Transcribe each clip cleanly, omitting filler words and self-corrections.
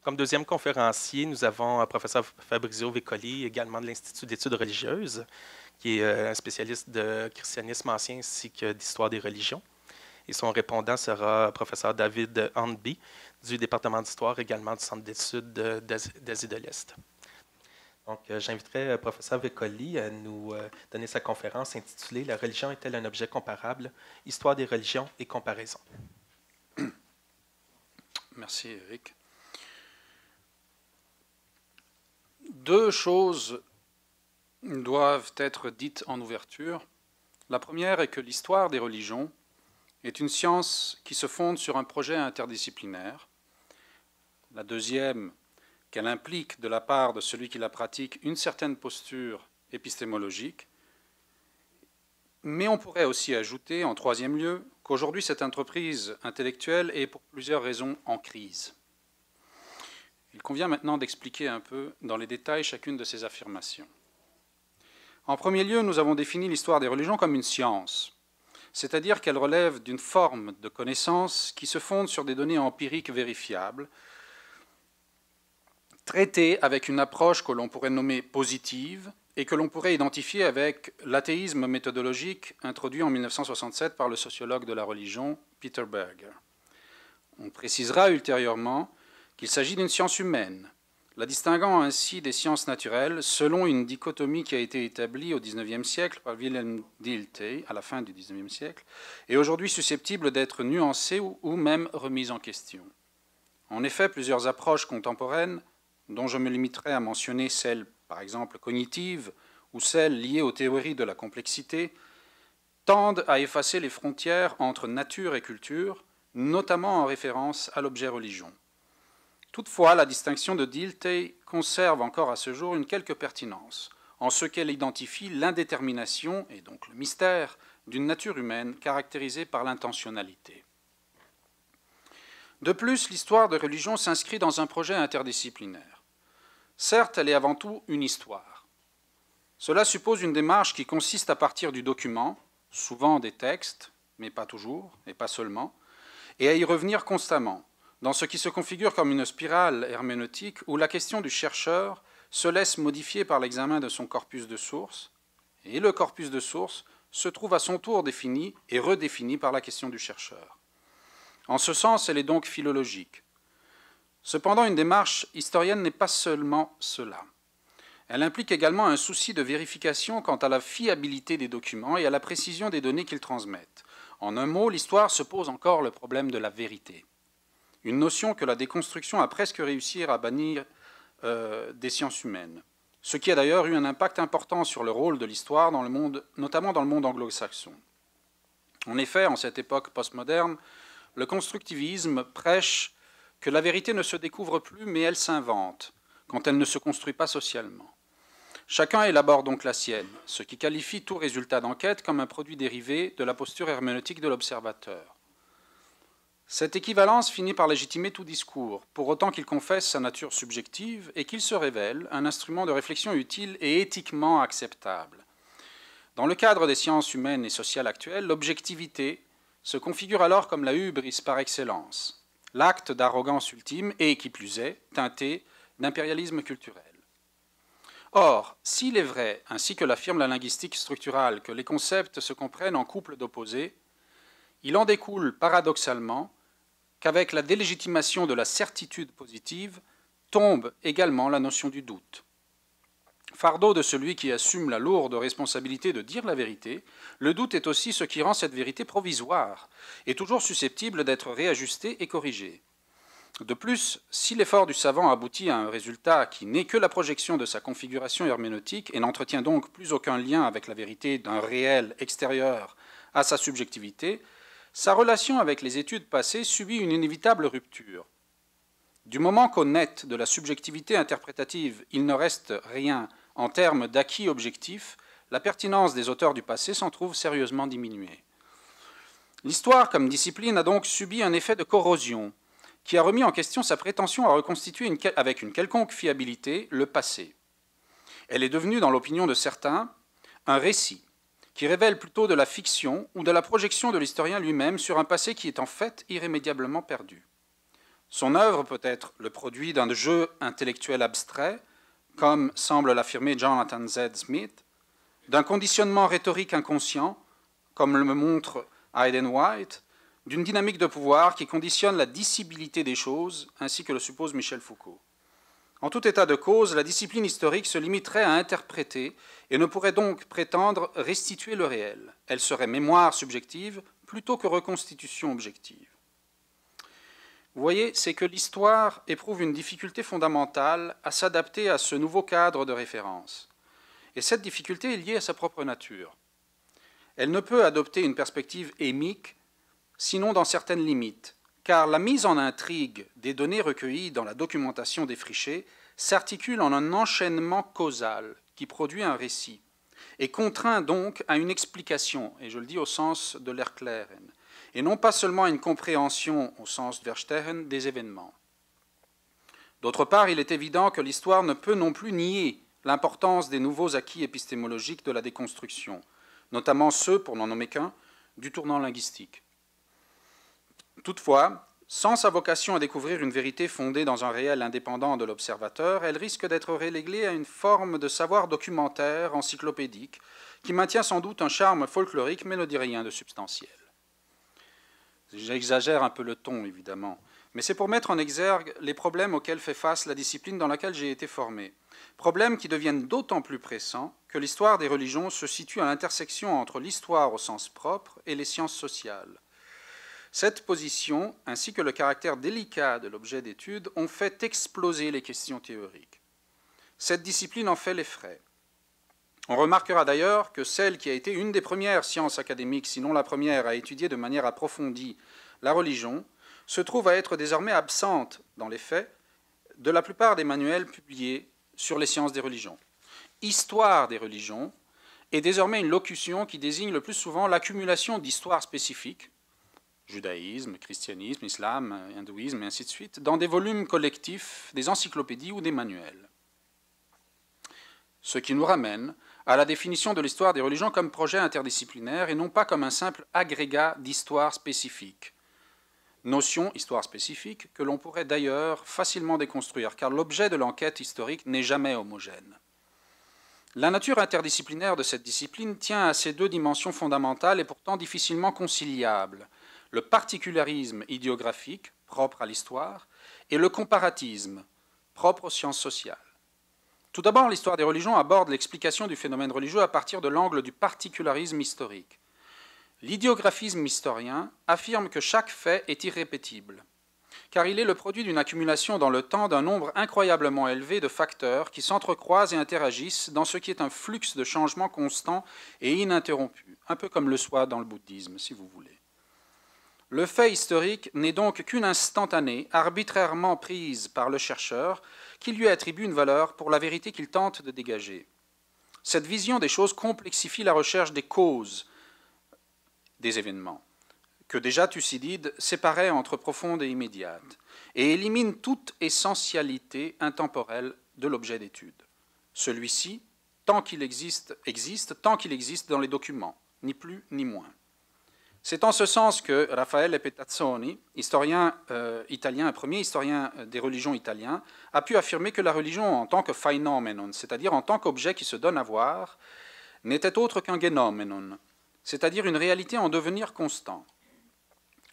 Comme deuxième conférencier, nous avons professeur Fabrizio Veccoli, également de l'Institut d'études religieuses, qui est un spécialiste de christianisme ancien ainsi que d'histoire des religions. Et son répondant sera professeur David Handby, du département d'histoire, également du Centre d'études d'Asie de l'Est. Donc, j'inviterai professeur Veccoli à nous donner sa conférence intitulée « La religion est-elle un objet comparable? Histoire des religions et comparaison ». Merci, Eric. Deux choses doivent être dites en ouverture. La première est que l'histoire des religions est une science qui se fonde sur un projet interdisciplinaire. La deuxième, qu'elle implique de la part de celui qui la pratique une certaine posture épistémologique. Mais on pourrait aussi ajouter, en troisième lieu, qu'aujourd'hui cette entreprise intellectuelle est pour plusieurs raisons en crise. Il convient maintenant d'expliquer un peu dans les détails chacune de ces affirmations. En premier lieu, nous avons défini l'histoire des religions comme une science, c'est-à-dire qu'elle relève d'une forme de connaissance qui se fonde sur des données empiriques vérifiables, traitées avec une approche que l'on pourrait nommer positive et que l'on pourrait identifier avec l'athéisme méthodologique introduit en 1967 par le sociologue de la religion Peter Berger. On précisera ultérieurement qu'il s'agit d'une science humaine, la distinguant ainsi des sciences naturelles selon une dichotomie qui a été établie au XIXe siècle par Wilhelm Dilthey, à la fin du XIXe siècle, et aujourd'hui susceptible d'être nuancée ou même remise en question. En effet, plusieurs approches contemporaines, dont je me limiterai à mentionner celles, par exemple, cognitives ou celles liées aux théories de la complexité, tendent à effacer les frontières entre nature et culture, notamment en référence à l'objet religion. Toutefois, la distinction de Dilthey conserve encore à ce jour une quelque pertinence, en ce qu'elle identifie l'indétermination, et donc le mystère, d'une nature humaine caractérisée par l'intentionnalité. De plus, l'histoire de religion s'inscrit dans un projet interdisciplinaire. Certes, elle est avant tout une histoire. Cela suppose une démarche qui consiste à partir du document, souvent des textes, mais pas toujours, et pas seulement, et à y revenir constamment, dans ce qui se configure comme une spirale herméneutique où la question du chercheur se laisse modifier par l'examen de son corpus de sources, et le corpus de sources se trouve à son tour défini et redéfini par la question du chercheur. En ce sens, elle est donc philologique. Cependant, une démarche historienne n'est pas seulement cela. Elle implique également un souci de vérification quant à la fiabilité des documents et à la précision des données qu'ils transmettent. En un mot, l'histoire se pose encore le problème de la vérité. Une notion que la déconstruction a presque réussi à bannir des sciences humaines. Ce qui a d'ailleurs eu un impact important sur le rôle de l'histoire, notamment dans le monde anglo-saxon. En effet, en cette époque postmoderne, le constructivisme prêche que la vérité ne se découvre plus, mais elle s'invente, quand elle ne se construit pas socialement. Chacun élabore donc la sienne, ce qui qualifie tout résultat d'enquête comme un produit dérivé de la posture herméneutique de l'observateur. Cette équivalence finit par légitimer tout discours, pour autant qu'il confesse sa nature subjective et qu'il se révèle un instrument de réflexion utile et éthiquement acceptable. Dans le cadre des sciences humaines et sociales actuelles, l'objectivité se configure alors comme la hubris par excellence, l'acte d'arrogance ultime et, qui plus est, teinté d'impérialisme culturel. Or, s'il est vrai, ainsi que l'affirme la linguistique structurale, que les concepts se comprennent en couples d'opposés, il en découle paradoxalement qu'avec la délégitimation de la certitude positive tombe également la notion du doute. Fardeau de celui qui assume la lourde responsabilité de dire la vérité, le doute est aussi ce qui rend cette vérité provisoire et toujours susceptible d'être réajustée et corrigée. De plus, si l'effort du savant aboutit à un résultat qui n'est que la projection de sa configuration herméneutique et n'entretient donc plus aucun lien avec la vérité d'un réel extérieur à sa subjectivité, sa relation avec les études passées subit une inévitable rupture. Du moment qu'au net de la subjectivité interprétative, il ne reste rien en termes d'acquis objectifs, la pertinence des auteurs du passé s'en trouve sérieusement diminuée. L'histoire comme discipline a donc subi un effet de corrosion qui a remis en question sa prétention à reconstituer avec une quelconque fiabilité le passé. Elle est devenue, dans l'opinion de certains, un récit qui révèle plutôt de la fiction ou de la projection de l'historien lui-même sur un passé qui est en fait irrémédiablement perdu. Son œuvre peut être le produit d'un jeu intellectuel abstrait, comme semble l'affirmer Jonathan Z. Smith, d'un conditionnement rhétorique inconscient, comme le montre Hayden White, d'une dynamique de pouvoir qui conditionne la dissibilité des choses, ainsi que le suppose Michel Foucault. En tout état de cause, la discipline historique se limiterait à interpréter et ne pourrait donc prétendre restituer le réel. Elle serait mémoire subjective plutôt que reconstitution objective. Vous voyez, c'est que l'histoire éprouve une difficulté fondamentale à s'adapter à ce nouveau cadre de référence. Et cette difficulté est liée à sa propre nature. Elle ne peut adopter une perspective émique, sinon dans certaines limites, car la mise en intrigue des données recueillies dans la documentation défrichée s'articule en un enchaînement causal qui produit un récit, et contraint donc à une explication, et je le dis au sens de l'Erklären, et non pas seulement à une compréhension au sens de Verstehen des événements. D'autre part, il est évident que l'histoire ne peut non plus nier l'importance des nouveaux acquis épistémologiques de la déconstruction, notamment ceux, pour n'en nommer qu'un, du tournant linguistique. Toutefois, sans sa vocation à découvrir une vérité fondée dans un réel indépendant de l'observateur, elle risque d'être reléguée à une forme de savoir documentaire, encyclopédique, qui maintient sans doute un charme folklorique, mais ne dit rien de substantiel. J'exagère un peu le ton, évidemment, mais c'est pour mettre en exergue les problèmes auxquels fait face la discipline dans laquelle j'ai été formé. Problèmes qui deviennent d'autant plus pressants que l'histoire des religions se situe à l'intersection entre l'histoire au sens propre et les sciences sociales. Cette position, ainsi que le caractère délicat de l'objet d'étude, ont fait exploser les questions théoriques. Cette discipline en fait les frais. On remarquera d'ailleurs que celle qui a été une des premières sciences académiques, sinon la première, à étudier de manière approfondie la religion, se trouve à être désormais absente, dans les faits, de la plupart des manuels publiés sur les sciences des religions. Histoire des religions est désormais une locution qui désigne le plus souvent l'accumulation d'histoires spécifiques, judaïsme, christianisme, islam, hindouisme, et ainsi de suite, dans des volumes collectifs, des encyclopédies ou des manuels. Ce qui nous ramène à la définition de l'histoire des religions comme projet interdisciplinaire et non pas comme un simple agrégat d'histoires spécifiques. Notion, histoire spécifique, que l'on pourrait d'ailleurs facilement déconstruire, car l'objet de l'enquête historique n'est jamais homogène. La nature interdisciplinaire de cette discipline tient à ces deux dimensions fondamentales et pourtant difficilement conciliables, le particularisme idiographique, propre à l'histoire, et le comparatisme, propre aux sciences sociales. Tout d'abord, l'histoire des religions aborde l'explication du phénomène religieux à partir de l'angle du particularisme historique. L'idiographisme historien affirme que chaque fait est irrépétible, car il est le produit d'une accumulation dans le temps d'un nombre incroyablement élevé de facteurs qui s'entrecroisent et interagissent dans ce qui est un flux de changement constant et ininterrompu, un peu comme le soit dans le bouddhisme, si vous voulez. Le fait historique n'est donc qu'une instantanée, arbitrairement prise par le chercheur, qui lui attribue une valeur pour la vérité qu'il tente de dégager. Cette vision des choses complexifie la recherche des causes des événements, que déjà Thucydide séparait entre profonde et immédiate, et élimine toute essentialité intemporelle de l'objet d'étude. Celui-ci, tant qu'il existe tant qu'il existe dans les documents, ni plus ni moins. C'est en ce sens que Raffaele Petazzoni, historien italien, premier historien des religions italien, a pu affirmer que la religion en tant que phenomenon, c'est-à-dire en tant qu'objet qui se donne à voir, n'était autre qu'un genomenon, c'est-à-dire une réalité en devenir constant.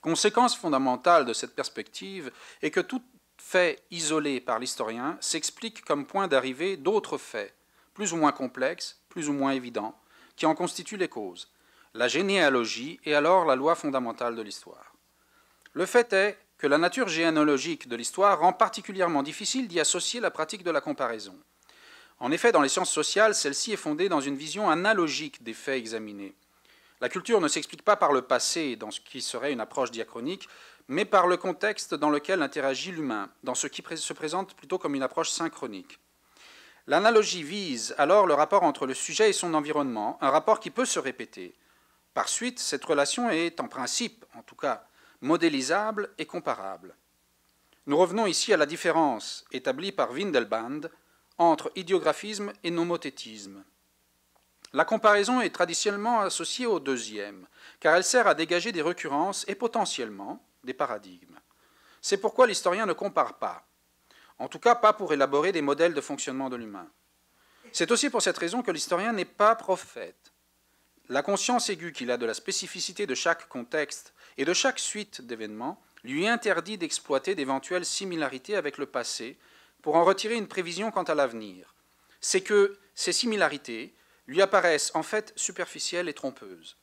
Conséquence fondamentale de cette perspective est que tout fait isolé par l'historien s'explique comme point d'arrivée d'autres faits, plus ou moins complexes, plus ou moins évidents, qui en constituent les causes. La généalogie est alors la loi fondamentale de l'histoire. Le fait est que la nature généalogique de l'histoire rend particulièrement difficile d'y associer la pratique de la comparaison. En effet, dans les sciences sociales, celle-ci est fondée dans une vision analogique des faits examinés. La culture ne s'explique pas par le passé, dans ce qui serait une approche diachronique, mais par le contexte dans lequel interagit l'humain, dans ce qui se présente plutôt comme une approche synchronique. L'analogie vise alors le rapport entre le sujet et son environnement, un rapport qui peut se répéter. Par suite, cette relation est, en principe, en tout cas, modélisable et comparable. Nous revenons ici à la différence établie par Windelband entre idiographisme et nomothétisme. La comparaison est traditionnellement associée au deuxième, car elle sert à dégager des recurrences et potentiellement des paradigmes. C'est pourquoi l'historien ne compare pas, en tout cas pas pour élaborer des modèles de fonctionnement de l'humain. C'est aussi pour cette raison que l'historien n'est pas prophète. La conscience aiguë qu'il a de la spécificité de chaque contexte et de chaque suite d'événements lui interdit d'exploiter d'éventuelles similarités avec le passé pour en retirer une prévision quant à l'avenir. C'est que ces similarités lui apparaissent en fait superficielles et trompeuses.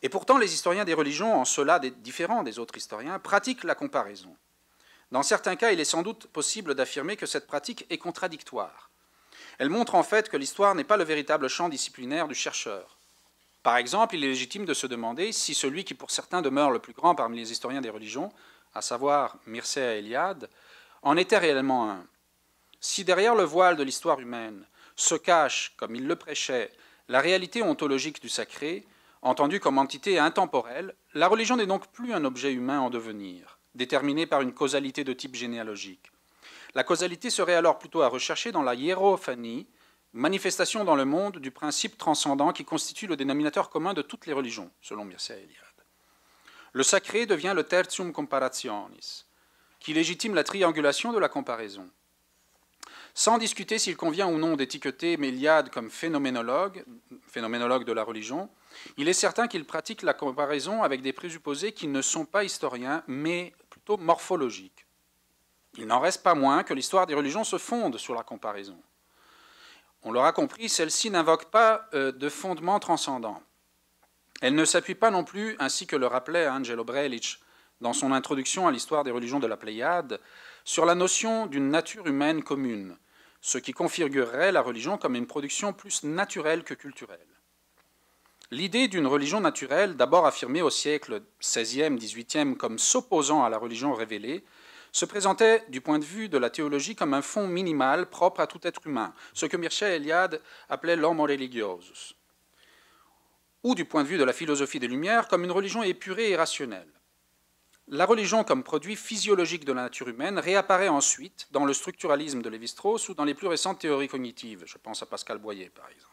Et pourtant, les historiens des religions, en cela différents des autres historiens, pratiquent la comparaison. Dans certains cas, il est sans doute possible d'affirmer que cette pratique est contradictoire. Elle montre en fait que l'histoire n'est pas le véritable champ disciplinaire du chercheur. Par exemple, il est légitime de se demander si celui qui pour certains demeure le plus grand parmi les historiens des religions, à savoir Mircea Eliade, en était réellement un. Si derrière le voile de l'histoire humaine se cache, comme il le prêchait, la réalité ontologique du sacré, entendue comme entité intemporelle, la religion n'est donc plus un objet humain en devenir, déterminé par une causalité de type généalogique. La causalité serait alors plutôt à rechercher dans la hiérophanie, manifestation dans le monde du principe transcendant qui constitue le dénominateur commun de toutes les religions, selon Mircea Eliade. Le sacré devient le tertium comparationis, qui légitime la triangulation de la comparaison. Sans discuter s'il convient ou non d'étiqueter Eliade comme phénoménologue de la religion, il est certain qu'il pratique la comparaison avec des présupposés qui ne sont pas historiens, mais plutôt morphologiques. Il n'en reste pas moins que l'histoire des religions se fonde sur la comparaison. On l'aura compris, celle-ci n'invoque pas de fondement transcendant. Elle ne s'appuie pas non plus, ainsi que le rappelait Angelo Brelic dans son introduction à l'histoire des religions de la Pléiade, sur la notion d'une nature humaine commune, ce qui configurerait la religion comme une production plus naturelle que culturelle. L'idée d'une religion naturelle, d'abord affirmée au siècle XVIe, XVIIIe comme s'opposant à la religion révélée, se présentait du point de vue de la théologie comme un fond minimal propre à tout être humain, ce que Mircea Eliade appelait l'homo religiosus, ou du point de vue de la philosophie des Lumières comme une religion épurée et rationnelle. La religion comme produit physiologique de la nature humaine réapparaît ensuite dans le structuralisme de Lévi-Strauss ou dans les plus récentes théories cognitives, je pense à Pascal Boyer par exemple.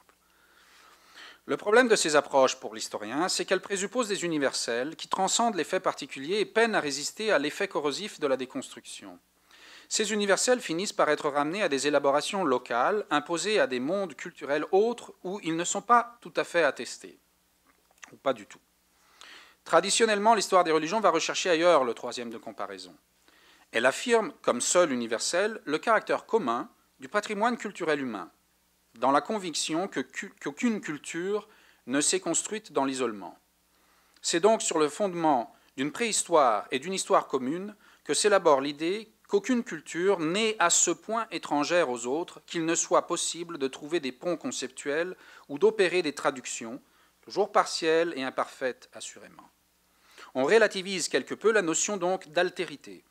Le problème de ces approches pour l'historien, c'est qu'elles présupposent des universels qui transcendent les faits particuliers et peinent à résister à l'effet corrosif de la déconstruction. Ces universels finissent par être ramenés à des élaborations locales, imposées à des mondes culturels autres où ils ne sont pas tout à fait attestés, ou pas du tout. Traditionnellement, l'histoire des religions va rechercher ailleurs le troisième de comparaison. Elle affirme, comme seul universel, le caractère commun du patrimoine culturel humain, dans la conviction qu'aucune culture ne s'est construite dans l'isolement. C'est donc sur le fondement d'une préhistoire et d'une histoire commune que s'élabore l'idée qu'aucune culture n'est à ce point étrangère aux autres qu'il ne soit possible de trouver des ponts conceptuels ou d'opérer des traductions, toujours partielles et imparfaites assurément. On relativise quelque peu la notion donc d'altérité.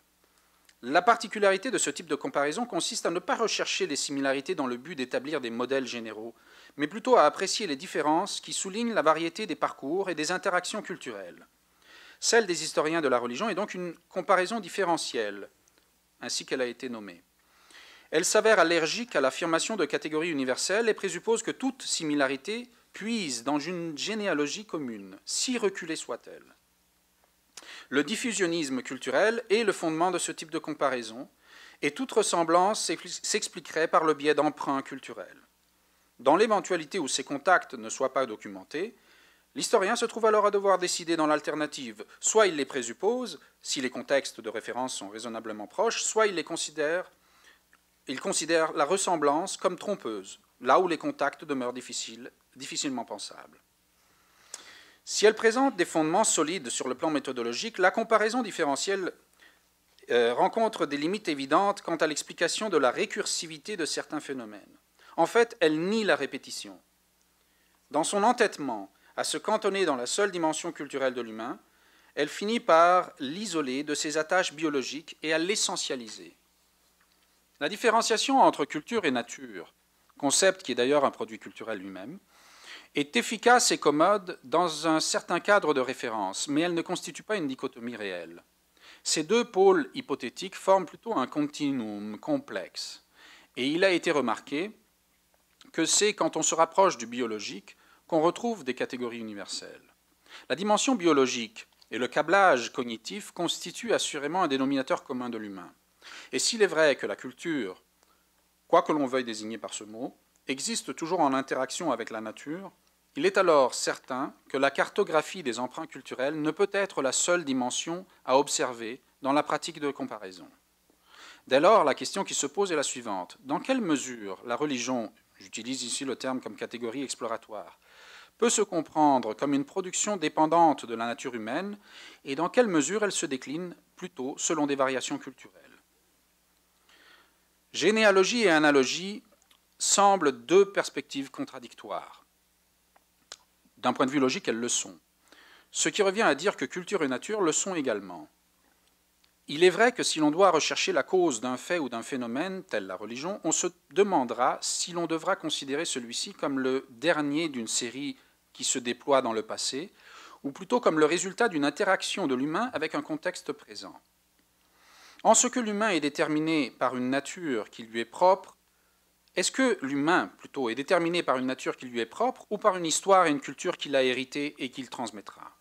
La particularité de ce type de comparaison consiste à ne pas rechercher les similarités dans le but d'établir des modèles généraux, mais plutôt à apprécier les différences qui soulignent la variété des parcours et des interactions culturelles. Celle des historiens de la religion est donc une comparaison différentielle, ainsi qu'elle a été nommée. Elle s'avère allergique à l'affirmation de catégories universelles et présuppose que toute similarité puise dans une généalogie commune, si reculée soit-elle. Le diffusionnisme culturel est le fondement de ce type de comparaison, et toute ressemblance s'expliquerait par le biais d'emprunts culturels. Dans l'éventualité où ces contacts ne soient pas documentés, l'historien se trouve alors à devoir décider dans l'alternative. Soit il les présuppose, si les contextes de référence sont raisonnablement proches, soit il considère la ressemblance comme trompeuse, là où les contacts demeurent difficilement pensables. Si elle présente des fondements solides sur le plan méthodologique, la comparaison différentielle rencontre des limites évidentes quant à l'explication de la récursivité de certains phénomènes. En fait, elle nie la répétition. Dans son entêtement à se cantonner dans la seule dimension culturelle de l'humain, elle finit par l'isoler de ses attaches biologiques et à l'essentialiser. La différenciation entre culture et nature, concept qui est d'ailleurs un produit culturel lui-même, est efficace et commode dans un certain cadre de référence, mais elle ne constitue pas une dichotomie réelle. Ces deux pôles hypothétiques forment plutôt un continuum complexe. Et il a été remarqué que c'est quand on se rapproche du biologique qu'on retrouve des catégories universelles. La dimension biologique Et le câblage cognitif constitue assurément un dénominateur commun de l'humain. Et s'il est vrai que la culture, quoi que l'on veuille désigner par ce mot, existe toujours en interaction avec la nature, il est alors certain que la cartographie des emprunts culturels ne peut être la seule dimension à observer dans la pratique de comparaison. Dès lors, la question qui se pose est la suivante. Dans quelle mesure la religion, j'utilise ici le terme comme catégorie exploratoire, peut se comprendre comme une production dépendante de la nature humaine et dans quelle mesure elle se décline plutôt selon des variations culturelles? Généalogie et analogie semblent deux perspectives contradictoires. D'un point de vue logique, elles le sont. Ce qui revient à dire que culture et nature le sont également. Il est vrai que si l'on doit rechercher la cause d'un fait ou d'un phénomène, tel la religion, on se demandera si l'on devra considérer celui-ci comme le dernier d'une série qui se déploie dans le passé, ou plutôt comme le résultat d'une interaction de l'humain avec un contexte présent. En ce que l'humain est déterminé par une nature qui lui est propre, est-ce que l'humain, plutôt, est déterminé par une nature qui lui est propre ou par une histoire et une culture qu'il a héritée et qu'il transmettra?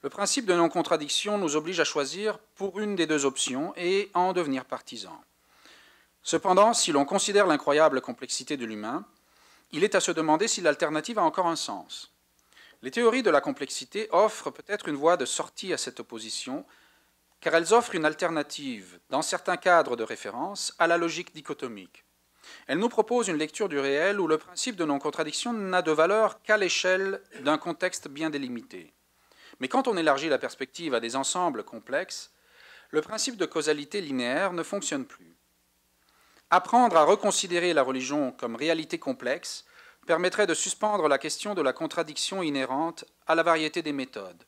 Le principe de non-contradiction nous oblige à choisir pour une des deux options et à en devenir partisan. Cependant, si l'on considère l'incroyable complexité de l'humain, il est à se demander si l'alternative a encore un sens. Les théories de la complexité offrent peut-être une voie de sortie à cette opposition, car elles offrent une alternative, dans certains cadres de référence, à la logique dichotomique. Elle nous propose une lecture du réel où le principe de non-contradiction n'a de valeur qu'à l'échelle d'un contexte bien délimité. Mais quand on élargit la perspective à des ensembles complexes, le principe de causalité linéaire ne fonctionne plus. Apprendre à reconsidérer la religion comme réalité complexe permettrait de suspendre la question de la contradiction inhérente à la variété des méthodes.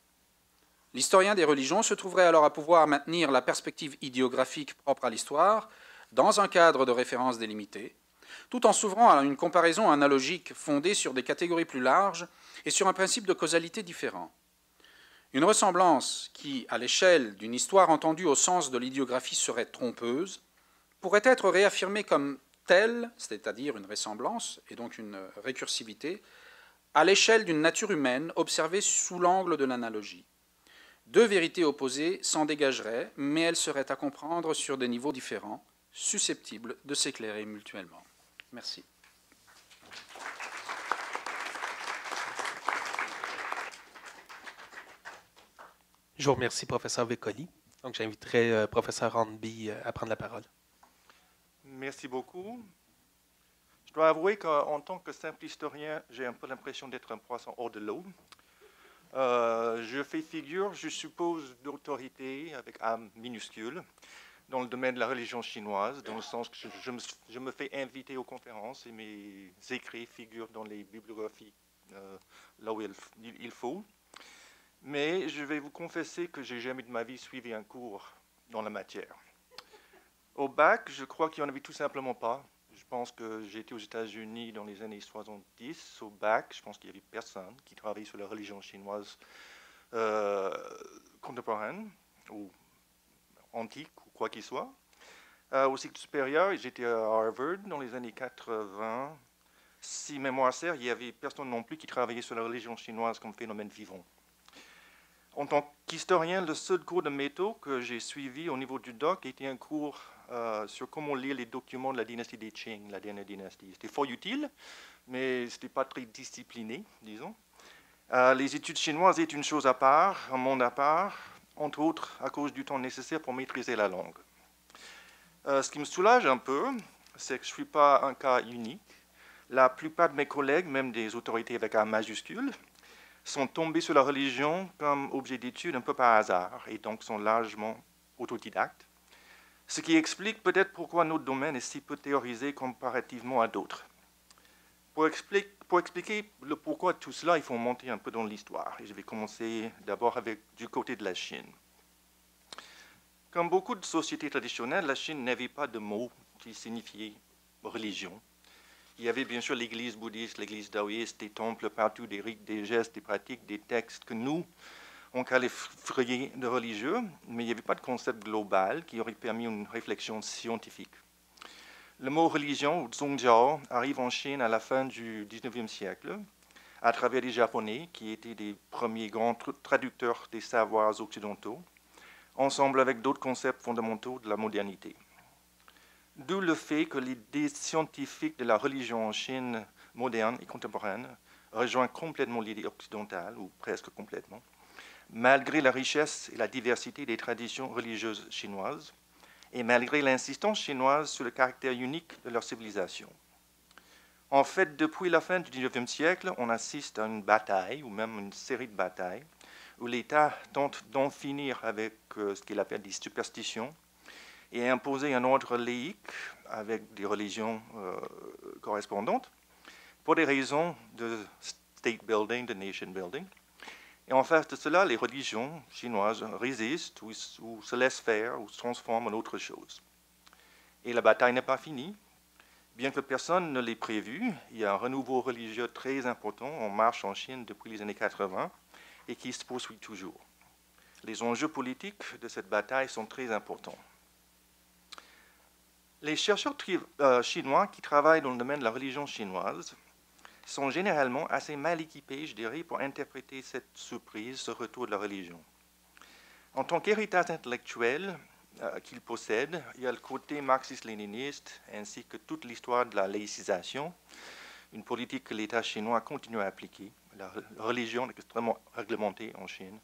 L'historien des religions se trouverait alors à pouvoir maintenir la perspective idiographique propre à l'histoire dans un cadre de référence délimité, tout en s'ouvrant à une comparaison analogique fondée sur des catégories plus larges et sur un principe de causalité différent. Une ressemblance qui, à l'échelle d'une histoire entendue au sens de l'idiographie serait trompeuse, pourrait être réaffirmée comme telle, c'est-à-dire une ressemblance et donc une récursivité, à l'échelle d'une nature humaine observée sous l'angle de l'analogie. Deux vérités opposées s'en dégageraient, mais elles seraient à comprendre sur des niveaux différents, susceptibles de s'éclairer mutuellement. Merci. Je vous remercie, professeur Vécoli. Donc, j'inviterai professeur Hornby à prendre la parole. Merci beaucoup. Je dois avouer qu'en tant que simple historien, j'ai un peu l'impression d'être un poisson hors de l'eau. Je fais figure, je suppose, d'autorité avec A minuscule dans le domaine de la religion chinoise, dans le sens que je me fais inviter aux conférences et mes écrits figurent dans les bibliographies là où il faut. Mais je vais vous confesser que j'ai jamais de ma vie suivi un cours dans la matière. Au bac, je crois qu'il n'y en avait tout simplement pas. Je pense que j'ai été aux États-Unis dans les années 70. Au bac, je pense qu'il n'y avait personne qui travaillait sur la religion chinoise contemporaine ou antique ou quoi qu'il soit. Au cycle supérieur, j'étais à Harvard dans les années 80. Si mémoire sert, il n'y avait personne non plus qui travaillait sur la religion chinoise comme phénomène vivant. En tant qu'historien, le seul cours de métaux que j'ai suivi au niveau du doc était un cours sur comment lire les documents de la dynastie des Qing, la dernière dynastie. C'était fort utile, mais ce n'était pas très discipliné, disons. Les études chinoises étaient une chose à part, un monde à part, entre autres à cause du temps nécessaire pour maîtriser la langue. Ce qui me soulage un peu, c'est que je ne suis pas un cas unique. La plupart de mes collègues, même des autorités avec un majuscule, sont tombés sur la religion comme objet d'étude un peu par hasard et donc sont largement autodidactes. Ce qui explique peut-être pourquoi notre domaine est si peu théorisé comparativement à d'autres. Pour expliquer le pourquoi de tout cela, il faut monter un peu dans l'histoire. Et je vais commencer d'abord du côté de la Chine. Comme beaucoup de sociétés traditionnelles, la Chine n'avait pas de mot qui signifiait religion. Il y avait bien sûr l'église bouddhiste, l'église taoïste, des temples partout, des rites, des gestes, des pratiques, des textes que nous, on qualifierait de religieux, mais il n'y avait pas de concept global qui aurait permis une réflexion scientifique. Le mot religion, ou zongjiao, arrive en Chine à la fin du 19e siècle. à travers les Japonais, qui étaient des premiers grands traducteurs des savoirs occidentaux, ensemble avec d'autres concepts fondamentaux de la modernité. D'où le fait que l'idée scientifique de la religion en Chine moderne et contemporaine rejoint complètement l'idée occidentale, ou presque complètement, malgré la richesse et la diversité des traditions religieuses chinoises, et malgré l'insistance chinoise sur le caractère unique de leur civilisation. En fait, depuis la fin du XIXe siècle, on assiste à une bataille, ou même une série de batailles, où l'État tente d'en finir avec ce qu'il appelle des superstitions et imposer un ordre laïque avec des religions correspondantes pour des raisons de state building, de nation building. Et en face de cela, les religions chinoises résistent ou se laissent faire ou se transforment en autre chose. Et la bataille n'est pas finie. Bien que personne ne l'ait prévu, il y a un renouveau religieux très important en marche en Chine depuis les années 80 et qui se poursuit toujours. Les enjeux politiques de cette bataille sont très importants. Les chercheurs chinois qui travaillent dans le domaine de la religion chinoise sont généralement assez mal équipés, je dirais, pour interpréter cette surprise, ce retour de la religion. En tant qu'héritage intellectuel qu'ils possèdent, il y a le côté marxiste-léniniste ainsi que toute l'histoire de la laïcisation, une politique que l'État chinois continue à appliquer. La religion est extrêmement réglementée en Chine.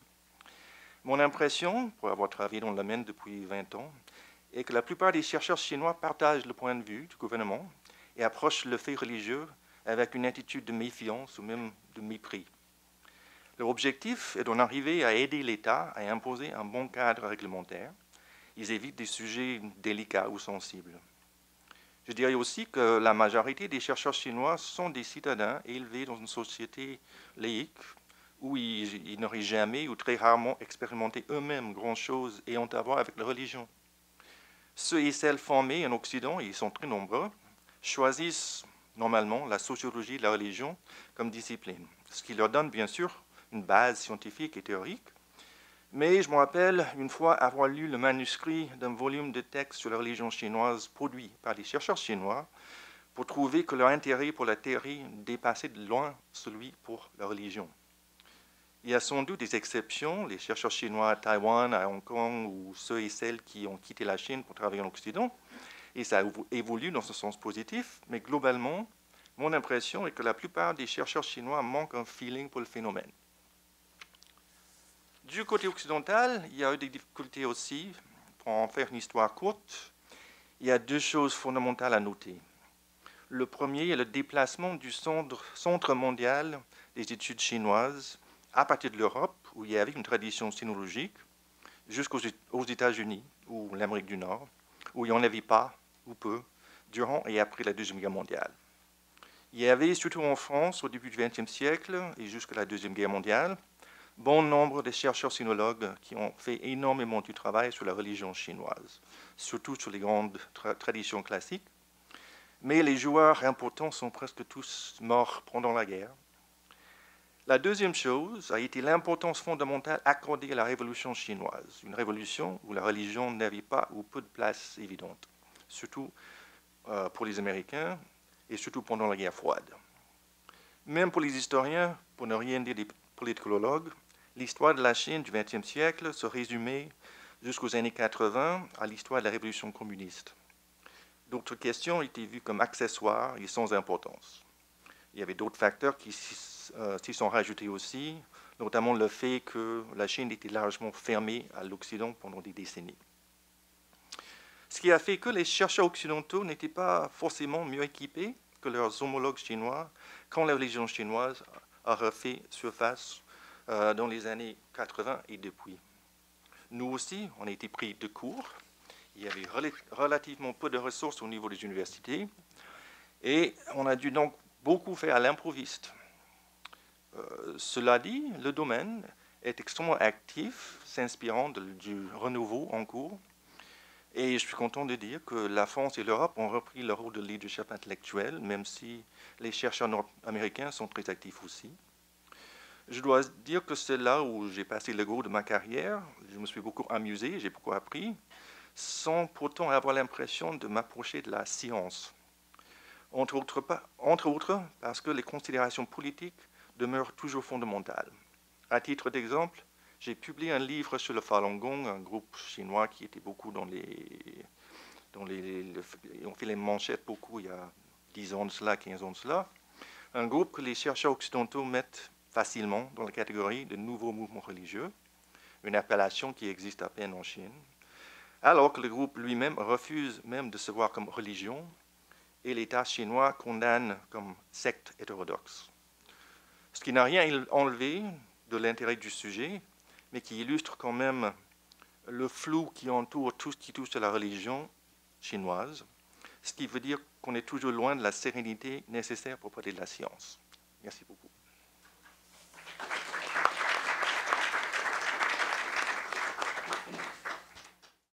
Mon impression, pour avoir travaillé dans le domaine depuis 20 ans, est que la plupart des chercheurs chinois partagent le point de vue du gouvernement et approchent le fait religieux avec une attitude de méfiance ou même de mépris. Leur objectif est d'en arriver à aider l'État à imposer un bon cadre réglementaire. Ils évitent des sujets délicats ou sensibles. Je dirais aussi que la majorité des chercheurs chinois sont des citadins élevés dans une société laïque où ils n'auraient jamais ou très rarement expérimenté eux-mêmes grand-chose ayant à voir avec la religion. Ceux et celles formés en Occident, et ils sont très nombreux, choisissent normalement la sociologie de la religion comme discipline, ce qui leur donne bien sûr une base scientifique et théorique. Mais je me rappelle une fois avoir lu le manuscrit d'un volume de textes sur la religion chinoise produit par des chercheurs chinois pour trouver que leur intérêt pour la théorie dépassait de loin celui pour la religion. Il y a sans doute des exceptions, les chercheurs chinois à Taïwan, à Hong Kong, ou ceux et celles qui ont quitté la Chine pour travailler en Occident, et ça évolue dans ce sens positif, mais globalement, mon impression est que la plupart des chercheurs chinois manquent un feeling pour le phénomène. Du côté occidental, il y a eu des difficultés aussi. Pour en faire une histoire courte, il y a deux choses fondamentales à noter. Le premier est le déplacement du centre mondial des études chinoises à partir de l'Europe, où il y avait une tradition sinologique, jusqu'aux États-Unis ou l'Amérique du Nord, où il n'y en avait pas, ou peu, durant et après la Deuxième Guerre mondiale. Il y avait, surtout en France, au début du XXe siècle et jusqu'à la Deuxième Guerre mondiale, bon nombre de chercheurs sinologues qui ont fait énormément du travail sur la religion chinoise, surtout sur les grandes traditions classiques. Mais les joueurs importants sont presque tous morts pendant la guerre. La deuxième chose a été l'importance fondamentale accordée à la révolution chinoise, une révolution où la religion n'avait pas ou peu de place évidente, surtout pour les Américains et surtout pendant la guerre froide. Même pour les historiens, pour ne rien dire des politologues, l'histoire de la Chine du XXe siècle se résumait jusqu'aux années 80 à l'histoire de la révolution communiste. D'autres questions étaient vues comme accessoires et sans importance. Il y avait d'autres facteurs qui s'y sont rajoutés aussi, notamment le fait que la Chine était largement fermée à l'Occident pendant des décennies. Ce qui a fait que les chercheurs occidentaux n'étaient pas forcément mieux équipés que leurs homologues chinois quand la religion chinoise a refait surface dans les années 80 et depuis. Nous aussi, on a été pris de court. Il y avait relativement peu de ressources au niveau des universités et on a dû donc beaucoup faire à l'improviste. Cela dit, le domaine est extrêmement actif, s'inspirant du renouveau en cours. Et je suis content de dire que la France et l'Europe ont repris leur rôle de leadership intellectuel, même si les chercheurs nord-américains sont très actifs aussi. Je dois dire que c'est là où j'ai passé le gros de ma carrière. Je me suis beaucoup amusé, j'ai beaucoup appris, sans pourtant avoir l'impression de m'approcher de la science. Entre autres parce que les considérations politiques demeure toujours fondamentale. À titre d'exemple, j'ai publié un livre sur le Falun Gong, un groupe chinois qui était beaucoup on fait les manchettes beaucoup il y a 10 ans de cela, 15 ans de cela. Un groupe que les chercheurs occidentaux mettent facilement dans la catégorie de nouveaux mouvements religieux, une appellation qui existe à peine en Chine, alors que le groupe lui-même refuse même de se voir comme religion et l'État chinois condamne comme secte hétérodoxe. Ce qui n'a rien enlevé de l'intérêt du sujet, mais qui illustre quand même le flou qui entoure tout ce qui touche à la religion chinoise, ce qui veut dire qu'on est toujours loin de la sérénité nécessaire pour parler de la science. Merci beaucoup.